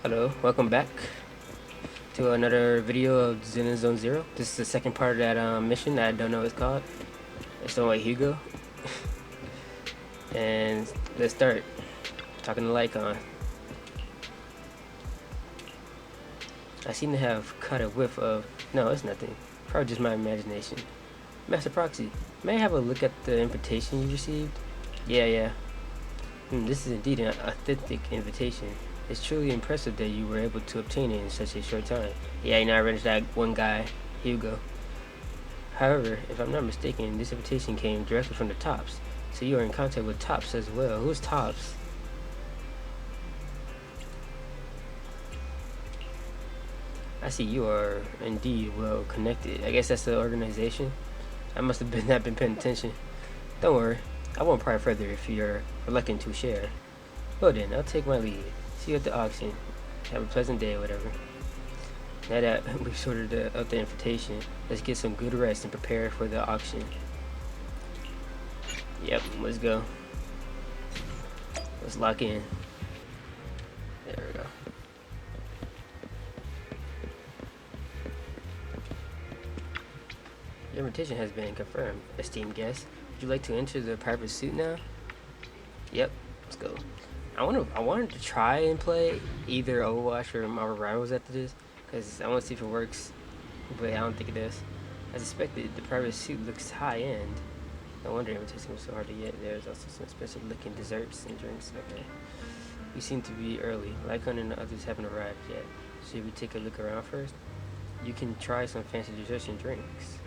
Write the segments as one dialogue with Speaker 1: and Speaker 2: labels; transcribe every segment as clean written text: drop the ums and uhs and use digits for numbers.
Speaker 1: Hello, welcome back to another video of Zenless Zone Zero. This is the second part of that mission that I don't know what it's called. It's the one with Hugo. And let's start. Talking to Lycon. I seem to have caught a whiff of... No, it's nothing. Probably just my imagination. Master Proxy, may I have a look at the invitation you received? Yeah. This is indeed an authentic invitation. It's truly impressive that you were able to obtain it in such a short time. Yeah, I ran into that one guy, Hugo. However, if I'm not mistaken, this invitation came directly from the Tops. So you are in contact with Tops as well. Who's Tops? I see you are indeed well connected. I guess that's the organization. I must have not been paying attention. Don't worry, I won't pry further if you're reluctant to share. Well then, I'll take my lead. See you at the auction. Have a pleasant day or whatever. Now that we've sorted out the invitation, let's get some good rest and prepare for the auction. Yep, let's go. Let's lock in. There we go. Your invitation has been confirmed, esteemed guest. Would you like to enter the private suite now? Yep, let's go. I wanted to try and play either Overwatch or Marvel Rivals after this, because I want to see if it works, but I don't think it does. As expected, the private suite looks high-end. No wonder invitation was so hard to get. There's also some special-looking desserts and drinks. Okay. We seem to be early. Lycon and the others haven't arrived yet. Should we take a look around first? You can try some fancy desserts and drinks.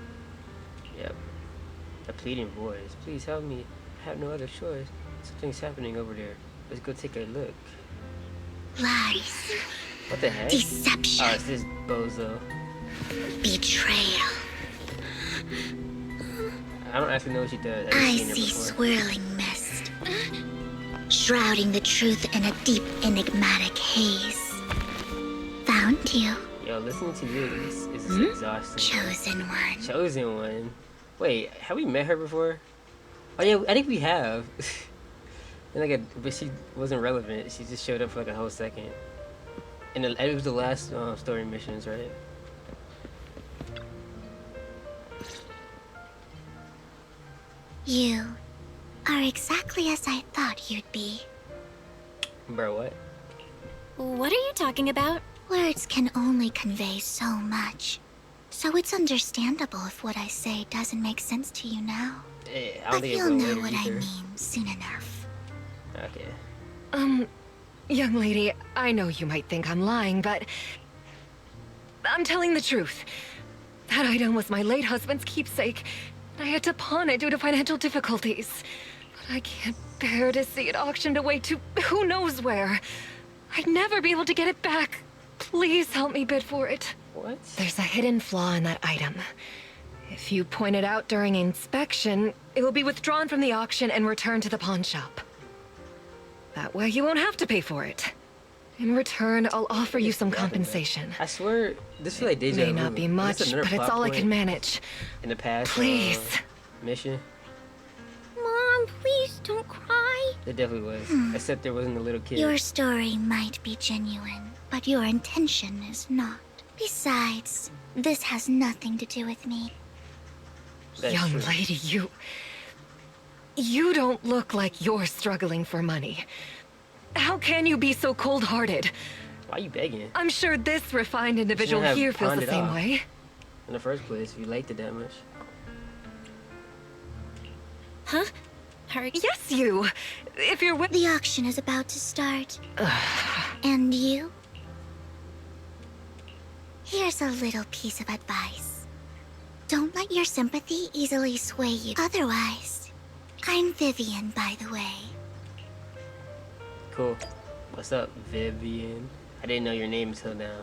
Speaker 1: Yep. A pleading voice. Please help me. I have no other choice. Something's happening over there. Let's go take a look.
Speaker 2: Lies.
Speaker 1: What the heck?
Speaker 2: Deception.
Speaker 1: Oh, it's this bozo.
Speaker 2: Betrayal.
Speaker 1: I don't actually know what she does.
Speaker 2: I
Speaker 1: seen her
Speaker 2: see
Speaker 1: before.
Speaker 2: swirling mist, shrouding the truth in a deep, enigmatic haze. Found you.
Speaker 1: Yo, listening to this is exhausting.
Speaker 2: Chosen one.
Speaker 1: Chosen one. Wait, have we met her before? Oh yeah, I think we have. And but she wasn't relevant. She just showed up for like a whole second. And it was the last story missions, right?
Speaker 2: You are exactly as I thought you'd be.
Speaker 1: Bro, what?
Speaker 3: What are you talking about?
Speaker 2: Words can only convey so much. So it's understandable if what I say doesn't make sense to you now.
Speaker 1: I don't
Speaker 2: But
Speaker 1: think it
Speaker 2: you'll
Speaker 1: will
Speaker 2: know
Speaker 1: later
Speaker 2: what I
Speaker 1: either.
Speaker 2: mean soon enough.
Speaker 1: Okay.
Speaker 3: Young lady, I know you might think I'm lying, but I'm telling the truth. That item was my late husband's keepsake. I had to pawn it due to financial difficulties. But I can't bear to see it auctioned away to who knows where. I'd never be able to get it back. Please help me bid for it.
Speaker 1: What?
Speaker 3: There's a hidden flaw in that item. If you point it out during inspection, it will be withdrawn from the auction and returned to the pawn shop. That way you won't have to pay for it. In return, I'll offer you some compensation.
Speaker 1: I swear, this feels like deja vu.
Speaker 3: May not be
Speaker 1: Is this
Speaker 3: much,
Speaker 1: another
Speaker 3: but it's
Speaker 1: plot
Speaker 3: all I
Speaker 1: point
Speaker 3: can manage.
Speaker 1: in the past
Speaker 3: Please.
Speaker 1: mission.
Speaker 2: Mom, please don't cry.
Speaker 1: It definitely was. Except there wasn't a little kid.
Speaker 2: Your story might be genuine, but your intention is not. Besides, this has nothing to do with me.
Speaker 1: That's
Speaker 3: Young
Speaker 1: true.
Speaker 3: lady, you don't look like you're struggling for money. How can you be so cold-hearted?
Speaker 1: Why are you begging?
Speaker 3: I'm sure this refined individual
Speaker 1: have
Speaker 3: here feels
Speaker 1: pawned
Speaker 3: the
Speaker 1: it
Speaker 3: same
Speaker 1: off.
Speaker 3: way.
Speaker 1: In the first place, if you liked it that much.
Speaker 3: Huh? Her? Yes, you. If you're with...
Speaker 2: The auction is about to start. And you? Here's a little piece of advice. Don't let your sympathy easily sway you. Otherwise, I'm Vivian, by the way.
Speaker 1: Cool. What's up, Vivian? I didn't know your name until now.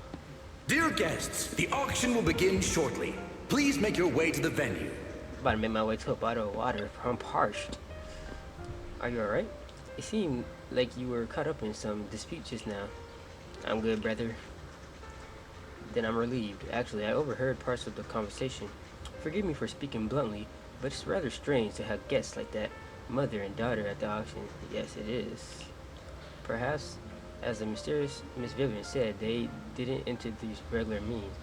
Speaker 4: Dear guests, the auction will begin shortly. Please make your way to the venue.
Speaker 1: I'm about to make my way to a bottle of water. I'm parched. Are you alright? It seemed like you were caught up in some dispute just now. I'm good, brother. Then I'm relieved. Actually, I overheard parts of the conversation. Forgive me for speaking bluntly, but it's rather strange to have guests like that, mother and daughter at the auction. Yes, it is. Perhaps As the mysterious Miss Vivian said, they didn't enter these regular means.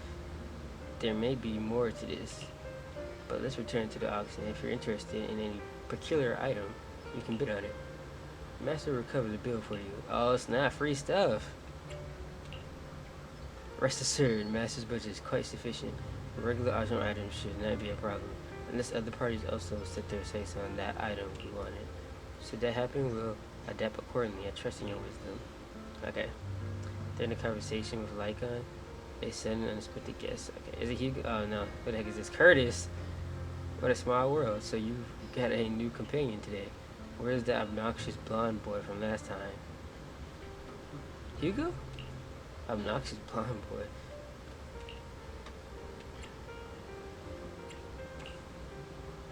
Speaker 1: There may be more to this. But let's return to the auction. If you're interested in any peculiar item, you can bid on it. Master will recover the bill for you. Oh, it's not free stuff. Rest assured, Master's budget is quite sufficient. Regular auction items should not be a problem. Unless other parties also set their say on that item you wanted. Should that happen, we'll adapt accordingly. I trust in your wisdom. Okay. During the conversation with Lycon, they sent an unexpected guest. Okay, is it Hugo? Oh no, what the heck is this? Curtis! What a small world. So you've got a new companion today. Where's the obnoxious blonde boy from last time? Hugo? Obnoxious blonde boy.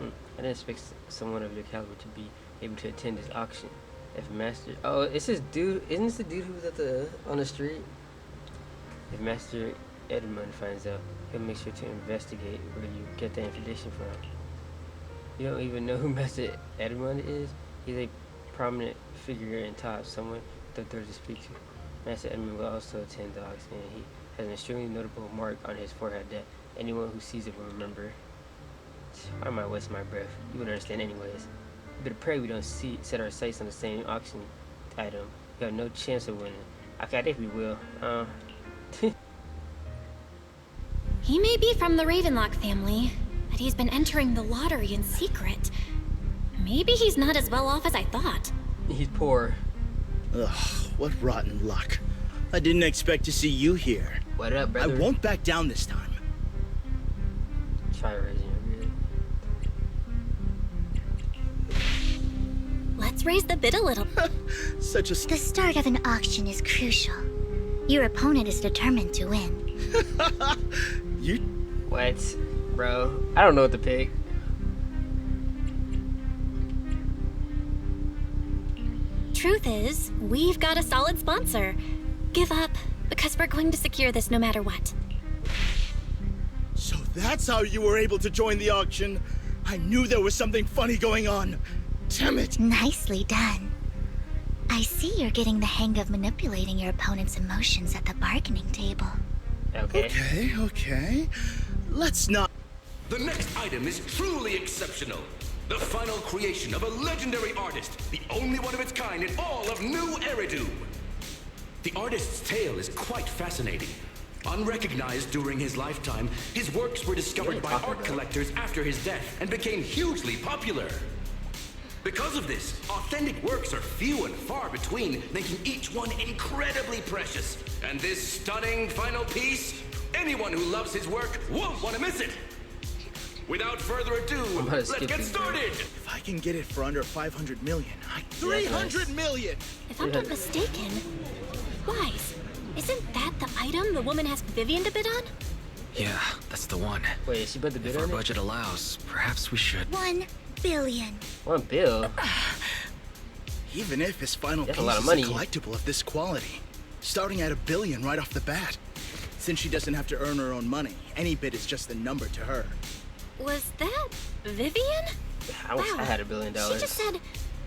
Speaker 1: I didn't expect someone of your caliber to be able to attend this auction. If Master... Oh, it's this dude... Isn't this the dude who was at on the street? If Master Edmund finds out, he'll make sure to investigate where you get the information from. You don't even know who Master Edmund is? He's a prominent figure in top, someone the third to speak to. Master Edmund will also attend the auction, and he has an extremely notable mark on his forehead that anyone who sees it will remember. Why am I wasting my breath? You would understand anyways. You better pray we don't set our sights on the same auction item. You have no chance of winning. Okay, I think we will.
Speaker 5: He may be from the Ravenlock family, but he's been entering the lottery in secret. Maybe he's not as well off as I thought.
Speaker 1: He's poor.
Speaker 6: Ugh, what rotten luck. I didn't expect to see you here.
Speaker 1: What up, brother?
Speaker 6: I won't back down this time.
Speaker 1: Try raising your bid.
Speaker 5: Let's raise the bid a little.
Speaker 6: Such a...
Speaker 2: The start of an auction is crucial. Your opponent is determined to win.
Speaker 6: You...
Speaker 1: What? Bro, I don't know what to pick.
Speaker 5: Truth is, we've got a solid sponsor. Give up, because we're going to secure this no matter what.
Speaker 6: So that's how you were able to join the auction? I knew there was something funny going on. Damn it!
Speaker 2: Nicely done. I see you're getting the hang of manipulating your opponent's emotions at the bargaining table.
Speaker 1: Okay.
Speaker 6: Okay. Let's not...
Speaker 4: The next item is truly exceptional. The final creation of a legendary artist, the only one of its kind in all of New Eridu. The artist's tale is quite fascinating. Unrecognized during his lifetime, his works were discovered by art collectors after his death and became hugely popular. Because of this, authentic works are few and far between, making each one incredibly precious. And this stunning final piece, anyone who loves his work won't want to miss it. Without further ado, let's get started!
Speaker 6: If I can get it for under 500 million, 300 million!
Speaker 5: If I'm not mistaken, Wise, isn't that the item the woman asked Vivian to bid on?
Speaker 7: Yeah, that's the one.
Speaker 1: Wait, is she about to bid
Speaker 7: If our
Speaker 1: on it?
Speaker 7: budget allows, perhaps we should.
Speaker 2: 1 billion.
Speaker 1: 1 bill?
Speaker 6: Even if his final
Speaker 1: That's
Speaker 6: piece
Speaker 1: a lot of
Speaker 6: is
Speaker 1: money.
Speaker 6: a collectible of this quality, starting at $1 billion right off the bat. Since she doesn't have to earn her own money, any bid is just a number to her.
Speaker 5: Was that Vivian?
Speaker 1: I wish I had $1 billion.
Speaker 5: She just said,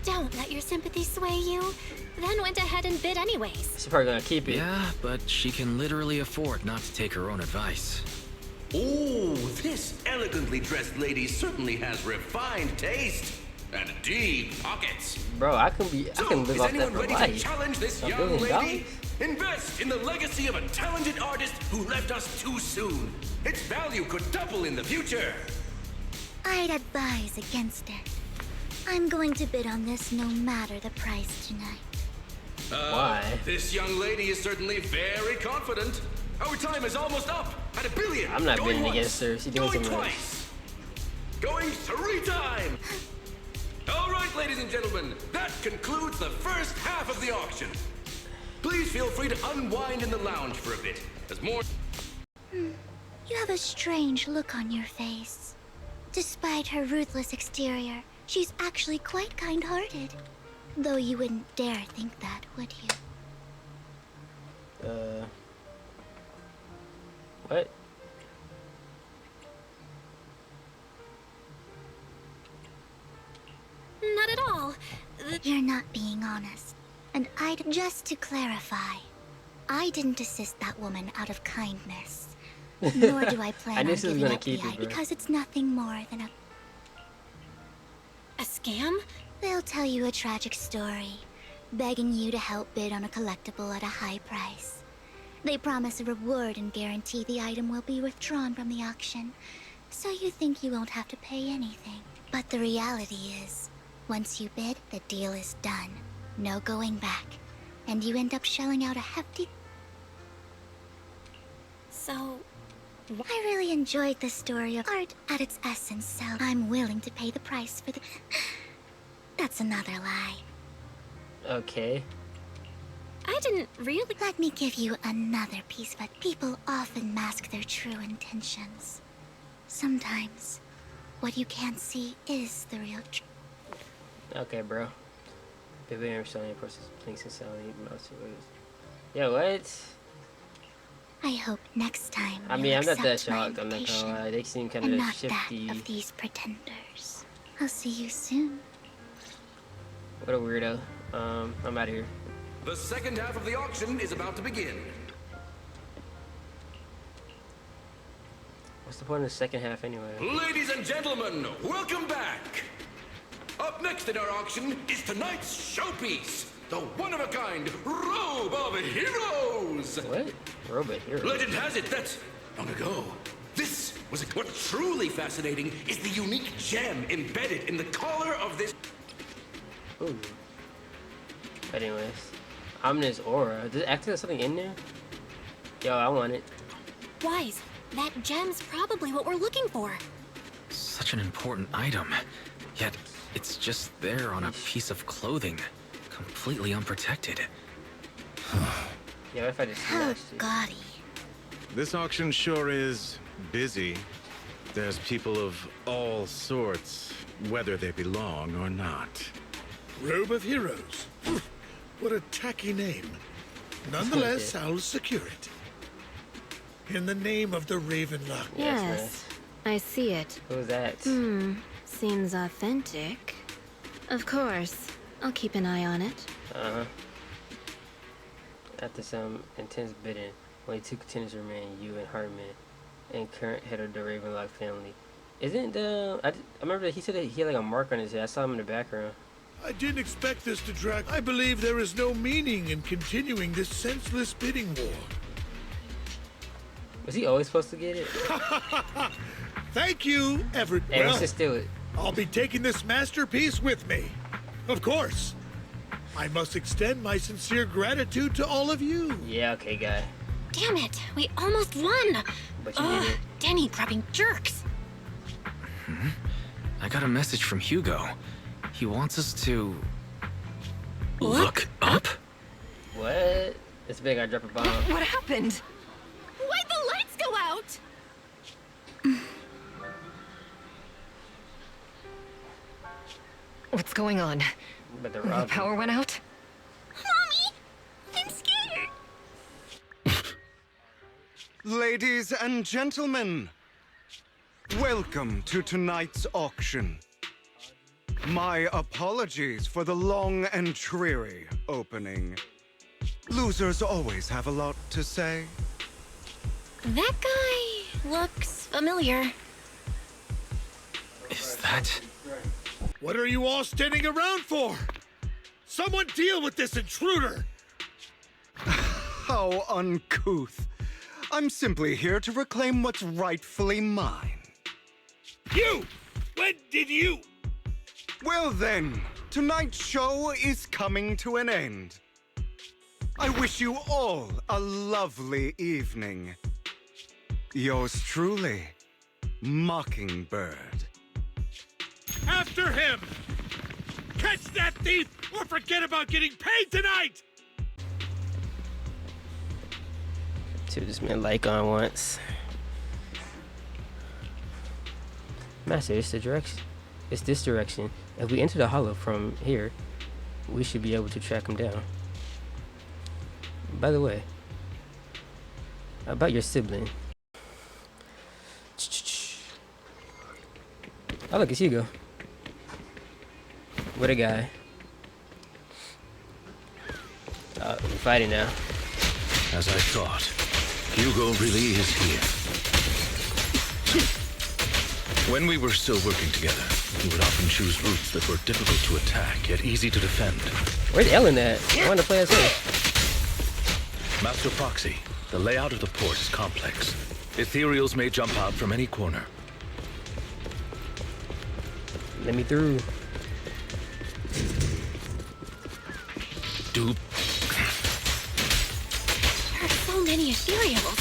Speaker 5: don't let your sympathy sway you, then went ahead and bid anyways.
Speaker 1: She's probably gonna keep it.
Speaker 7: Yeah, but she can literally afford not to take her own advice.
Speaker 4: Ooh, this elegantly dressed lady certainly has refined taste and deep pockets.
Speaker 1: Bro, I can live
Speaker 4: is
Speaker 1: off that
Speaker 4: anyone
Speaker 1: for
Speaker 4: ready to
Speaker 1: life.
Speaker 4: challenge this
Speaker 1: $1
Speaker 4: young
Speaker 1: billion?
Speaker 4: lady? Invest in the legacy of a talented artist who left us too soon. Its value could double in the future.
Speaker 2: I'd advise against it. I'm going to bid on this no matter the price tonight.
Speaker 1: Why?
Speaker 4: This young lady is certainly very confident. Our time is almost up at $1 billion.
Speaker 1: I'm not
Speaker 4: Going
Speaker 1: bidding
Speaker 4: once,
Speaker 1: against her. She doing
Speaker 4: going
Speaker 1: too much.
Speaker 4: twice. Going 3 times. All right, ladies and gentlemen, that concludes the first half of the auction. Please feel free to unwind in the lounge for a bit, as more...
Speaker 2: You have a strange look on your face. Despite her ruthless exterior, she's actually quite kind-hearted. Though you wouldn't dare think that, would you?
Speaker 1: What?
Speaker 5: Not at all.
Speaker 2: You're not being honest. And I'd just to clarify, I didn't assist that woman out of kindness. Nor do I plan
Speaker 1: I knew
Speaker 2: on
Speaker 1: this was
Speaker 2: giving
Speaker 1: gonna
Speaker 2: up the
Speaker 1: keep it,
Speaker 2: eye
Speaker 1: bro.
Speaker 2: because it's nothing more than a...
Speaker 5: A scam?
Speaker 2: They'll tell you a tragic story, begging you to help bid on a collectible at a high price. They promise a reward and guarantee the item will be withdrawn from the auction, so you think you won't have to pay anything. But the reality is, once you bid, the deal is done. No going back. And you end up shelling out a hefty...
Speaker 5: So,
Speaker 2: I really enjoyed the story of art at its essence, so I'm willing to pay the price for the... That's another lie.
Speaker 1: Okay.
Speaker 5: I didn't really...
Speaker 2: Let me give you another piece, but people often mask their true intentions. Sometimes, what you can't see is the real truth.
Speaker 1: Okay, bro. Baby, I'm showing you process links and selling mouse. Yeah, what?
Speaker 2: I hope next time
Speaker 1: I
Speaker 2: you'll
Speaker 1: mean, I'm not that
Speaker 2: accept my
Speaker 1: shocked. I'm not
Speaker 2: invitation,
Speaker 1: gonna lie. They seem kind
Speaker 2: and
Speaker 1: of
Speaker 2: not
Speaker 1: shifty.
Speaker 2: that of these pretenders. I'll see you soon.
Speaker 1: What a weirdo. I'm out of here.
Speaker 4: The second half of the auction is about to begin.
Speaker 1: What's the point of the second half anyway?
Speaker 4: Ladies and gentlemen, welcome back! Up next in our auction is tonight's showpiece, the one-of-a-kind Robe of Heroes!
Speaker 1: What? Robot hero.
Speaker 4: Legend has it that, long ago, this was what truly fascinating is the unique gem embedded in the collar of this...
Speaker 1: Ooh. Anyways, ominous aura. Does it actually have something in there? Yo, I want it.
Speaker 5: Wise, that gem's probably what we're looking for.
Speaker 7: Such an important item. Yet, it's just there on a piece of clothing. Completely unprotected.
Speaker 1: Yeah, what if I just
Speaker 2: How
Speaker 1: smashed it?
Speaker 2: gaudy.
Speaker 8: This auction sure is busy. There's people of all sorts, whether they belong or not.
Speaker 6: Robe of Heroes. What a tacky name. Nonetheless, I'll secure it. In the name of the Ravenlock.
Speaker 1: Yes,
Speaker 9: I see it.
Speaker 1: Who's that?
Speaker 9: Seems authentic. Of course. I'll keep an eye on it.
Speaker 1: Uh-huh. After some intense bidding, only 2 contenders remain, you and Hartman, and current head of the Ravenlock family. Isn't I remember that he said that he had like a mark on his head. I saw him in the background.
Speaker 6: I didn't expect this to drag. I believe there is no meaning in continuing this senseless bidding war.
Speaker 1: Was he always supposed to get it?
Speaker 6: Thank you, Everett.
Speaker 1: Hey,
Speaker 6: Well,
Speaker 1: let's just do it.
Speaker 6: I'll be taking this masterpiece with me. Of course. I must extend my sincere gratitude to all of you.
Speaker 1: Yeah, okay, guy.
Speaker 5: Damn it, we almost won!
Speaker 1: But you did it.
Speaker 5: Denny grabbing jerks!
Speaker 7: I got a message from Hugo. He wants us to... Look up?
Speaker 1: What? It's big. I drop a bomb.
Speaker 3: What happened?
Speaker 5: Why'd the lights go out?
Speaker 3: What's going on?
Speaker 1: But the
Speaker 3: The
Speaker 1: rob.
Speaker 3: power went out?
Speaker 5: Mommy! I'm scared!
Speaker 10: Ladies and gentlemen, welcome to tonight's auction. My apologies for the long and dreary opening. Losers always have a lot to say.
Speaker 5: That guy looks familiar.
Speaker 7: Is that...
Speaker 6: What are you all standing around for? Someone deal with this intruder!
Speaker 10: How uncouth. I'm simply here to reclaim what's rightfully mine.
Speaker 6: You! When did you?
Speaker 10: Well then, tonight's show is coming to an end. I wish you all a lovely evening. Yours truly, Mockingbird.
Speaker 6: After him! Catch that thief or forget about getting paid tonight!
Speaker 1: To this man like on once. Master, it's the direction. It's this direction. If we enter the hollow from here, we should be able to track him down. By the way, about your sibling. Oh look, it's Hugo. What a guy. We're fighting now.
Speaker 4: As I thought, Hugo really is here. When we were still working together, he would often choose routes that were difficult to attack, yet easy to defend.
Speaker 1: Where's Ellen at? I want to play as her.
Speaker 4: Master Proxy, the layout of the port is complex. Ethereals may jump out from any corner.
Speaker 1: Let me through.
Speaker 4: Do
Speaker 5: There are so many ethereals,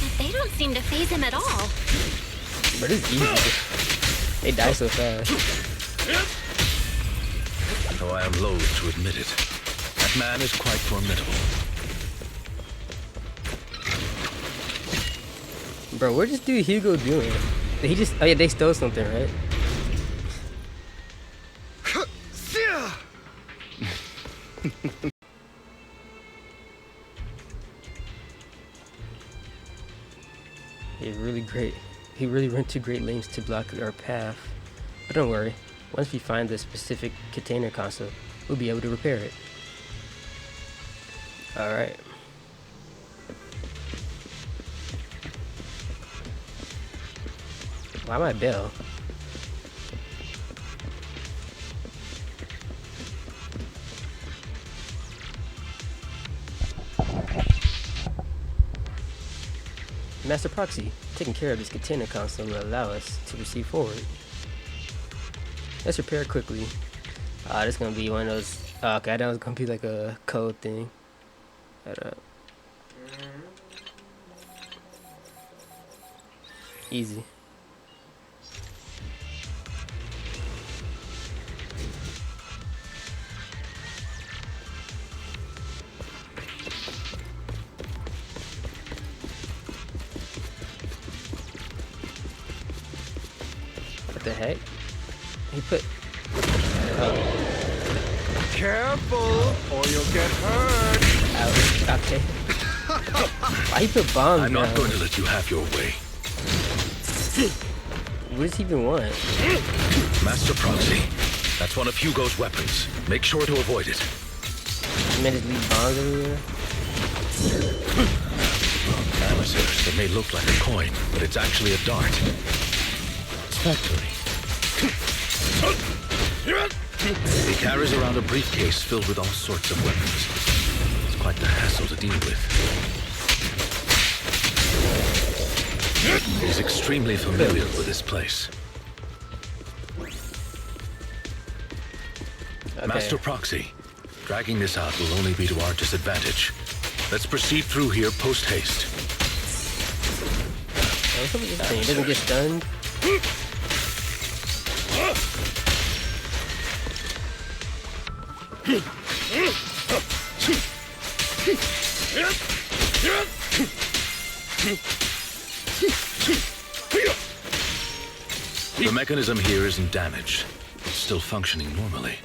Speaker 5: but they don't seem to phase him at all.
Speaker 1: But it's easy. They die so fast.
Speaker 4: though I am loath to admit it. That man is quite formidable.
Speaker 1: Bro, what this dude Hugo doing? Did he just... Oh yeah, they stole something, right? He's really great. He really went to great lengths to block our path. But don't worry. Once we find the specific container console, we'll be able to repair it. Alright. Why am I bell? Master Proxy, taking care of this container console will allow us to proceed forward. Let's repair it quickly. This is gonna be one of those. Okay, that was gonna be like a code thing. Hold up. Easy. What the heck? He put...
Speaker 10: Careful, or you'll get hurt.
Speaker 1: Ouch. Okay. Why he put bombs
Speaker 4: I'm
Speaker 1: down?
Speaker 4: not going to let you have your way.
Speaker 1: What does he even want?
Speaker 4: Master Proxy, that's one of Hugo's weapons. Make sure to avoid it.
Speaker 1: He made us leave bombs everywhere?
Speaker 4: Amateurs, it may look like a coin, but it's actually a dart. It's factory. He carries around a briefcase filled with all sorts of weapons. It's quite the hassle to deal with. He's extremely familiar with this place.
Speaker 1: Okay.
Speaker 4: Master Proxy, dragging this out will only be to our disadvantage. Let's proceed through here post-haste.
Speaker 1: What's up with this thing? It doesn't get stunned?
Speaker 4: The mechanism here isn't damaged. It's still functioning normally.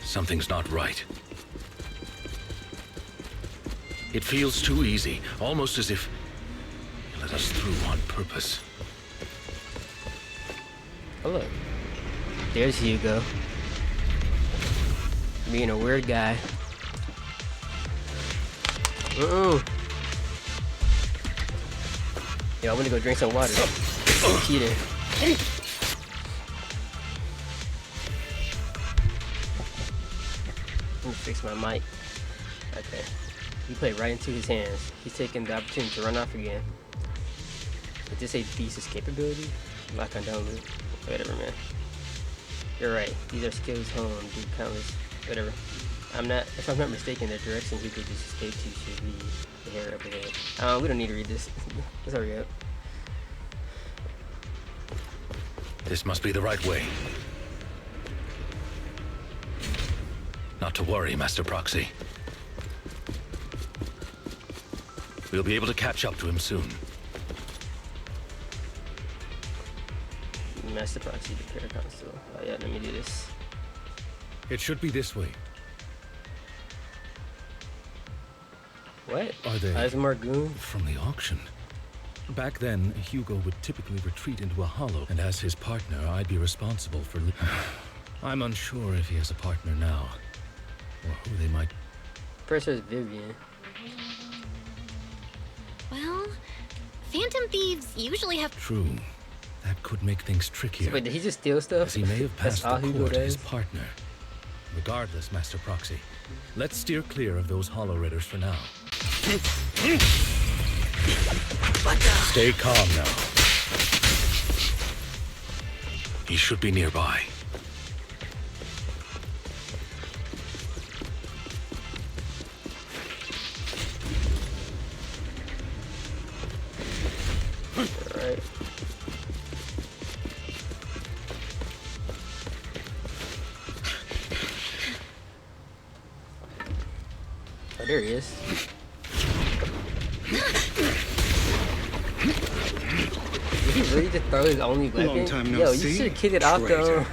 Speaker 4: Something's not right. It feels too easy, almost as if he let us through on purpose.
Speaker 1: Oh look. There's Hugo. Being a weird guy. Yo, I'm gonna go drink some water. Cheater. Let me fix my mic. Okay. He played right into his hands. He's taking the opportunity to run off again. Did this say thesis capability? I'm not gonna download it. Whatever, man. You're right. These are skills honed, do countless. Whatever. If I'm not mistaken, the direction Hugo just escaped to should be the hair up ahead. We don't need to read this. Let's hurry up.
Speaker 4: This must be the right way. Not to worry, Master Proxy. We'll be able to catch up to him soon.
Speaker 1: Master Proxy repair console. Oh yeah, let me do this.
Speaker 11: It should be this way.
Speaker 1: What?
Speaker 11: Are they
Speaker 1: There's more goon.
Speaker 11: from the auction? Back then, Hugo would typically retreat into a hollow, and as his partner, I'd be responsible for... I'm unsure if he has a partner now, or who they might...
Speaker 1: First was Vivian.
Speaker 5: Well, phantom thieves usually have...
Speaker 11: True. That could make things
Speaker 1: So
Speaker 11: trickier.
Speaker 1: wait, did he just steal stuff?
Speaker 11: As he may have
Speaker 1: That's
Speaker 11: passed
Speaker 1: all
Speaker 11: the
Speaker 1: Hugo
Speaker 11: core to his
Speaker 1: does?
Speaker 11: partner. Regardless, Master Proxy, let's steer clear of those Hollow Raiders for now. Stay calm now. He should be nearby.
Speaker 1: Alright. Oh, there he is. Did he really just throw his only weapon?
Speaker 10: Long time no
Speaker 1: Yo, you
Speaker 10: see,
Speaker 1: should kick it off the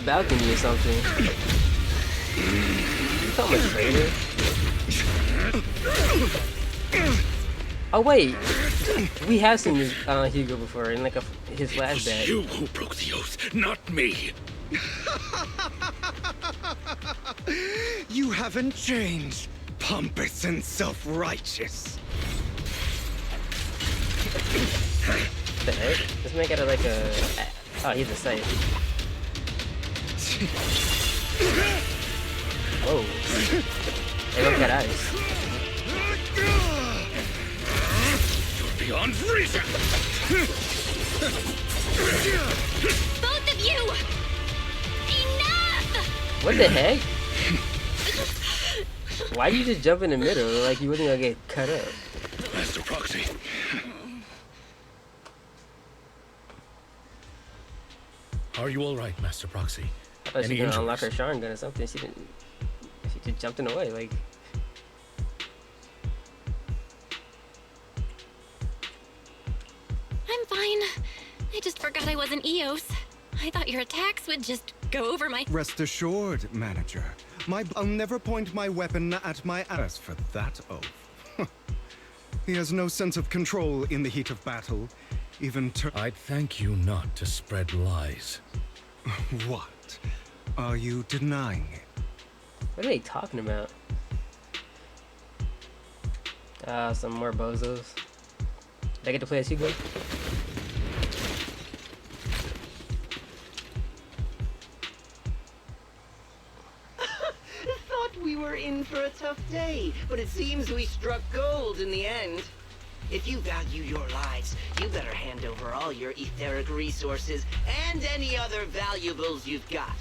Speaker 1: balcony or something. You call him a traitor? Oh wait, we have seen this Hugo before in like his flashback.
Speaker 11: You who broke the oath, not me.
Speaker 10: You haven't changed, pompous and self-righteous.
Speaker 1: What the heck? This man got like a... Oh, he's a safe. Whoa. Hey, look at ice.
Speaker 11: You're beyond reason.
Speaker 5: Both of you! Enough!
Speaker 1: What the heck? Why did you just jump in the middle like you wasn't gonna get cut up?
Speaker 11: Master Proxy. Are you all right, Master Proxy?
Speaker 1: I thought she
Speaker 11: Any
Speaker 1: was gonna unlock her
Speaker 11: injuries?
Speaker 1: shotgun or something. She didn't. She just jumped in the way. Like,
Speaker 5: I'm fine. I just forgot I wasn't Eos. I thought your attacks would just go over my...
Speaker 10: Rest assured, manager. I'll never point my weapon at my ass for that oath. He has no sense of control in the heat of battle. Even
Speaker 11: I'd thank you not to spread lies.
Speaker 10: What? Are you denying it?
Speaker 1: what are they talking about? Some more bozos. Did I get to play as Hugo?
Speaker 12: Thought we were in for a tough day, but it seems we struck gold in the end. If you value your lives, you better hand over all your etheric resources and any other valuables you've got.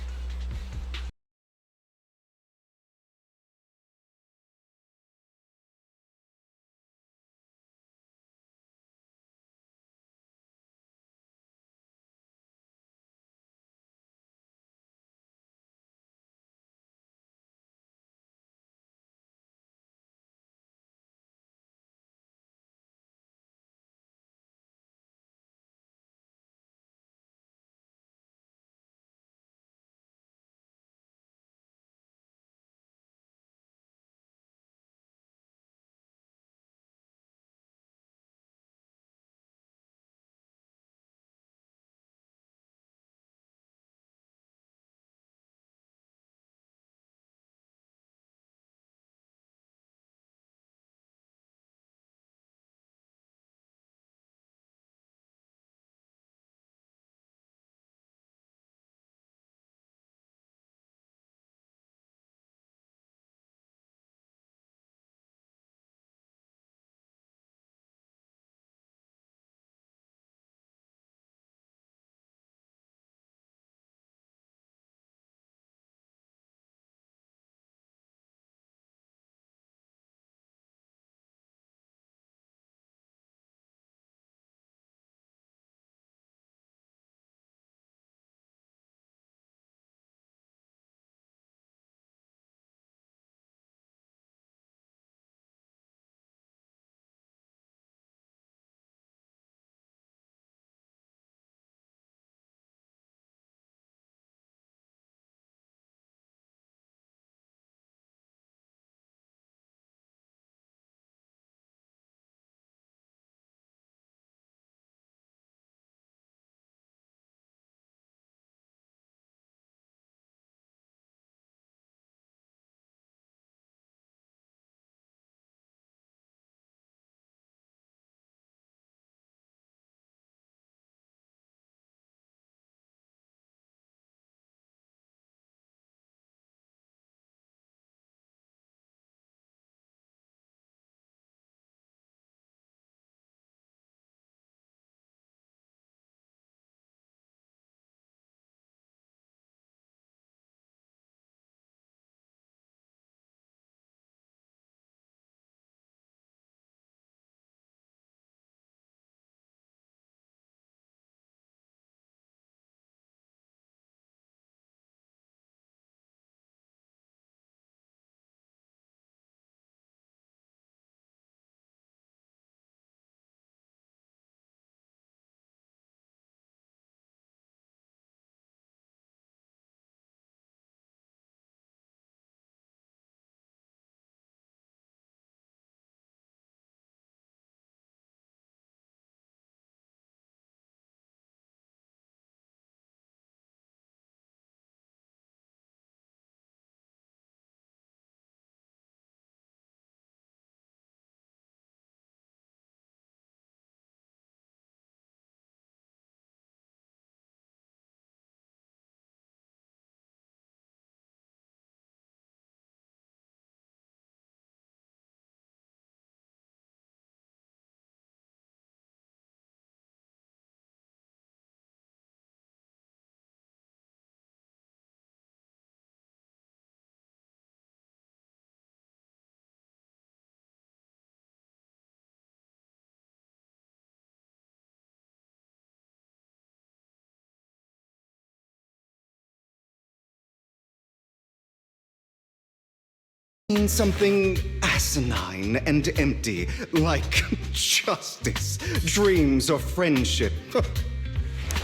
Speaker 10: on something asinine and empty, like justice, dreams, or friendship.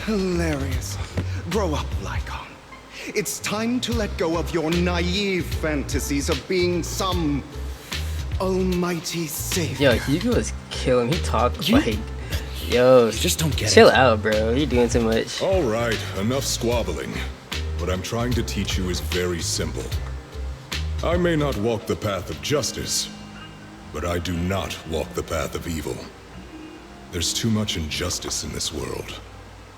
Speaker 10: Hilarious. Grow up, Lycon. It's time to let go of your naive fantasies of being some almighty savior.
Speaker 1: Yo, Hugo is killing. He talks like, yo,
Speaker 11: You just don't get
Speaker 1: chill
Speaker 11: it.
Speaker 1: out, bro. You're doing too much.
Speaker 13: All right, enough squabbling. What I'm trying to teach you is very simple. I may not walk the path of justice, but I do not walk the path of evil. There's too much injustice in this world,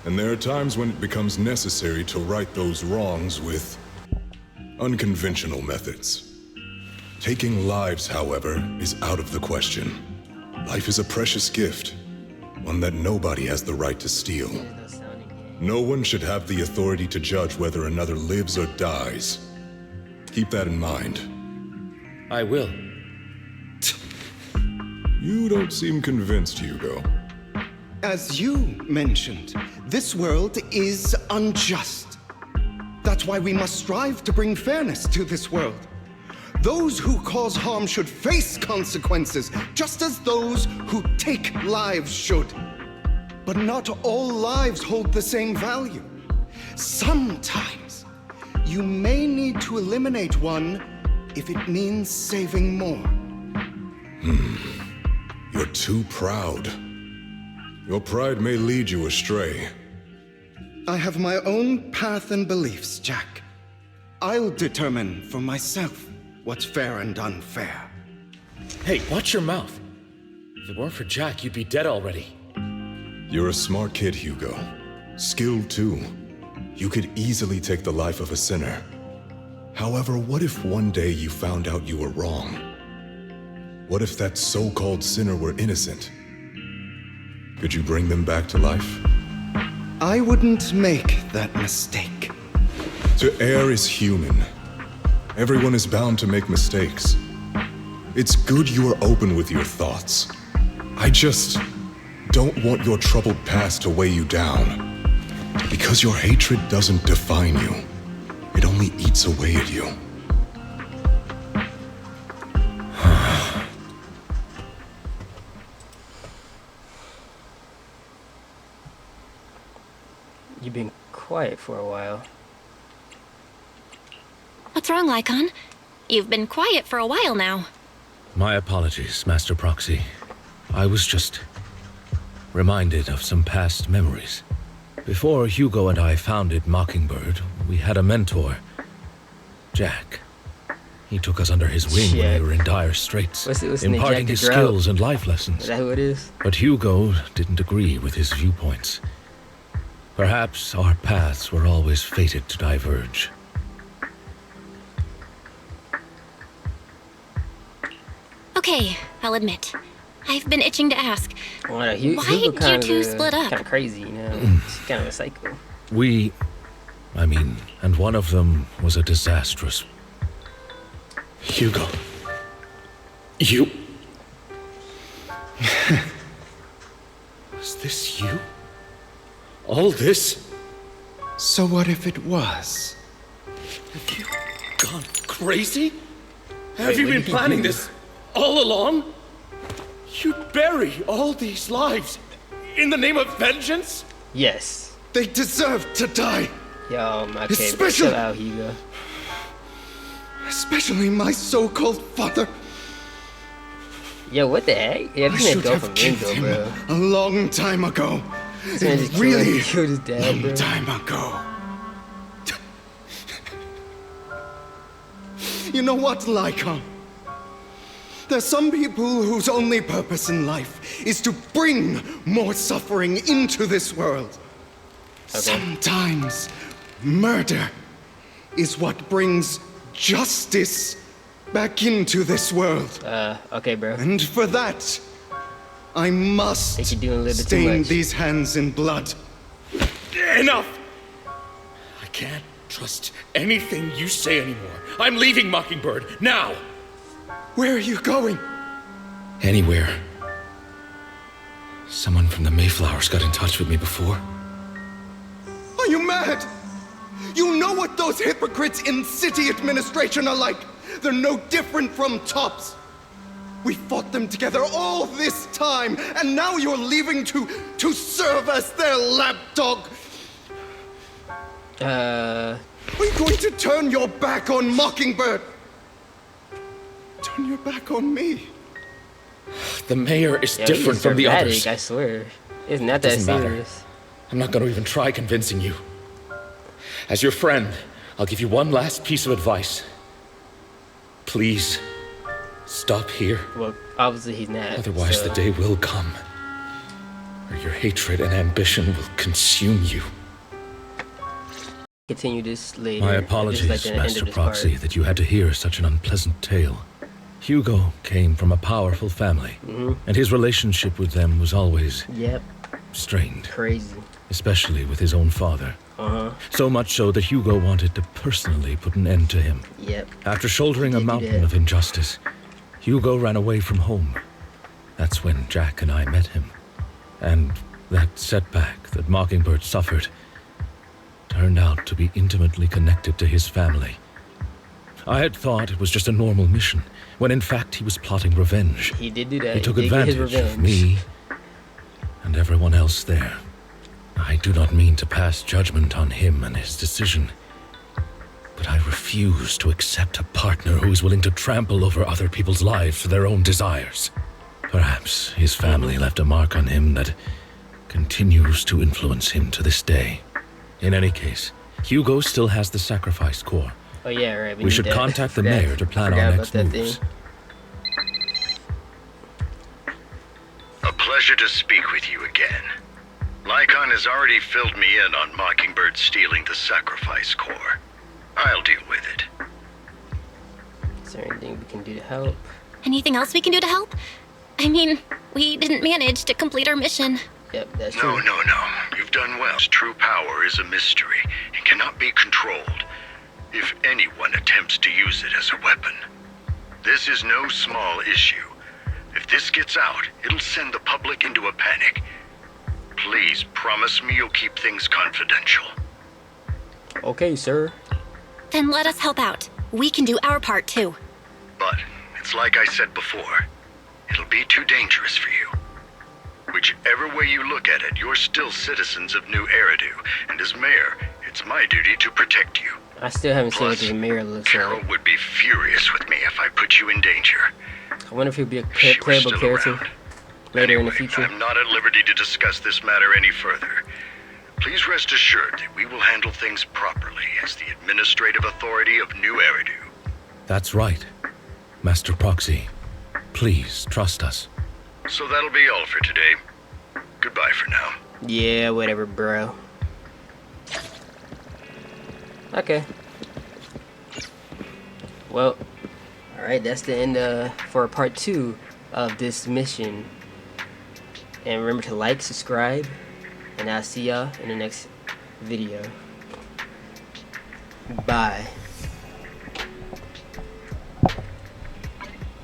Speaker 13: and there are times when it becomes necessary to right those wrongs with unconventional methods. Taking lives, however, is out of the question. Life is a precious gift, one that nobody has the right to steal. No one should have the authority to judge whether another lives or dies. Keep that in mind.
Speaker 11: I will.
Speaker 13: You don't seem convinced, Hugo.
Speaker 10: As you mentioned, this world is unjust. That's why we must strive to bring fairness to this world. Those who cause harm should face consequences, just as those who take lives should. But not all lives hold the same value. Sometimes, you may need to eliminate one if it means saving more.
Speaker 13: You're too proud. Your pride may lead you astray.
Speaker 10: I have my own path and beliefs, Jack. I'll determine for myself what's fair and unfair.
Speaker 11: Hey, watch your mouth. If it weren't for Jack, you'd be dead already.
Speaker 13: You're a smart kid, Hugo. Skilled too. You could easily take the life of a sinner. However, what if one day you found out you were wrong? What if that so-called sinner were innocent? Could you bring them back to life?
Speaker 10: I wouldn't make that mistake.
Speaker 13: To err is human. Everyone is bound to make mistakes. It's good you are open with your thoughts. I just don't want your troubled past to weigh you down. Because your hatred doesn't define you. It only eats away at you.
Speaker 1: You've been quiet for a while.
Speaker 5: What's wrong, Lycon? You've been quiet for a while now.
Speaker 11: My apologies, Master Proxy. I was just reminded of some past memories. Before Hugo and I founded Mockingbird, we had a mentor, Jack. He took us under his wing when we were in dire straits,
Speaker 1: What's the name?
Speaker 11: imparting
Speaker 1: Jack
Speaker 11: his
Speaker 1: the Drought?
Speaker 11: skills and life lessons.
Speaker 1: Is that who it is?
Speaker 11: But Hugo didn't agree with his viewpoints. Perhaps our paths were always fated to diverge.
Speaker 5: Okay, I'll admit. I've been itching to ask.
Speaker 1: Well, why
Speaker 5: Hugo
Speaker 1: did you
Speaker 5: two split up?
Speaker 1: Kind of crazy, you know? It's kind of a psycho.
Speaker 11: And one of them was a disastrous. Hugo. You. Was this you? All this?
Speaker 10: So what if it was?
Speaker 11: Have you gone crazy? Have
Speaker 1: Wait,
Speaker 11: you
Speaker 1: what
Speaker 11: been
Speaker 1: did he
Speaker 11: planning
Speaker 1: do?
Speaker 11: this all along? You'd bury all these lives in the name of vengeance?
Speaker 1: Yes.
Speaker 10: They deserve to die.
Speaker 1: Yo, okay, bro,
Speaker 10: Especially-
Speaker 1: chill out, Hugo.
Speaker 10: Especially my so-called father.
Speaker 1: Yo, what the heck? Yeah,
Speaker 10: I
Speaker 1: this man
Speaker 10: should
Speaker 1: go
Speaker 10: have
Speaker 1: from
Speaker 10: killed
Speaker 1: Ringo,
Speaker 10: him
Speaker 1: bro.
Speaker 10: a long time ago.
Speaker 1: This man just
Speaker 10: Really
Speaker 1: killed his dad,
Speaker 10: long
Speaker 1: bro.
Speaker 10: time ago. You know what, Lycon? There's some people whose only purpose in life is to bring more suffering into this world. Sometimes murder is what brings justice back into this world.
Speaker 1: Okay, bro.
Speaker 10: And for that, I must
Speaker 1: Think you're doing a little bit too
Speaker 10: stain
Speaker 1: much.
Speaker 10: these hands in blood.
Speaker 11: Enough! I can't trust anything you say anymore. I'm leaving Mockingbird, now!
Speaker 10: Where are you going?
Speaker 11: Anywhere. Someone from the Mayflowers got in touch with me before.
Speaker 10: Are you mad? You know what those hypocrites in city administration are like. They're no different from tops. We fought them together all this time, and now you're leaving to serve as their lapdog. Are you going to turn your back on Mockingbird? Turn your back on me.
Speaker 11: The mayor is different from the others.
Speaker 1: I swear. It's not that
Speaker 11: Doesn't matter.
Speaker 1: serious.
Speaker 11: I'm not going to even try convincing you. As your friend, I'll give you one last piece of advice. Please, stop here.
Speaker 1: Well, obviously he's not.
Speaker 11: Otherwise,
Speaker 1: so.
Speaker 11: the day will come where your hatred and ambition will consume you.
Speaker 1: Continue this later.
Speaker 11: My apologies,
Speaker 1: Just like the end
Speaker 11: Master
Speaker 1: of this
Speaker 11: Proxy,
Speaker 1: part.
Speaker 11: that you had to hear such an unpleasant tale. Hugo came from a powerful family, and his relationship with them was always strained.
Speaker 1: Crazy.
Speaker 11: Especially with his own father. So much so that Hugo wanted to personally put an end to him. After shouldering a mountain of injustice, Hugo ran away from home. That's when Jack and I met him. And that setback that Mockingbird suffered turned out to be intimately connected to his family. I had thought it was just a normal mission, when in fact he was plotting revenge.
Speaker 1: He did do that.
Speaker 11: He took
Speaker 1: did get his
Speaker 11: advantage of
Speaker 1: revenge.
Speaker 11: me and everyone else there. I do not mean to pass judgment on him and his decision, but I refuse to accept a partner who is willing to trample over other people's lives for their own desires. Perhaps his family left a mark on him that continues to influence him to this day. In any case, Hugo still has the sacrifice core.
Speaker 1: Oh yeah, right.
Speaker 11: We should contact the mayor to plan our next moves.
Speaker 14: A pleasure to speak with you again. Lycon has already filled me in on Mockingbird stealing the sacrifice core. I'll deal with it.
Speaker 1: Is there anything we can do to help?
Speaker 5: Anything else we can do to help? I mean, we didn't manage to complete our mission.
Speaker 1: Yep, that's
Speaker 14: true. No. You've done well. True power is a mystery and cannot be controlled if anyone attempts to use it as a weapon. This is no small issue. If this gets out, it'll send the public into a panic. Please promise me you'll keep things confidential.
Speaker 1: Okay, sir.
Speaker 5: Then let us help out. We can do our part too.
Speaker 14: But it's like I said before. It'll be too dangerous for you. Whichever way you look at it, you're still citizens of New Eridu, and as mayor, it's my duty to protect you.
Speaker 1: I still haven't seen what the mayor looks
Speaker 14: Carol
Speaker 1: like.
Speaker 14: would be furious with me if I put you in danger.
Speaker 1: I wonder if he'll be a playable character later in the future.
Speaker 14: I'm not at liberty to discuss this matter any further. Please rest assured that we will handle things properly as the administrative authority of New Eridu.
Speaker 11: That's right. Master Proxy, please trust us.
Speaker 14: So that'll be all for today. Goodbye for now.
Speaker 1: Yeah, whatever, bro. Okay. Well, alright, that's the end for part 2 of this mission. And remember to like, subscribe, and I'll see y'all in the next video. Bye.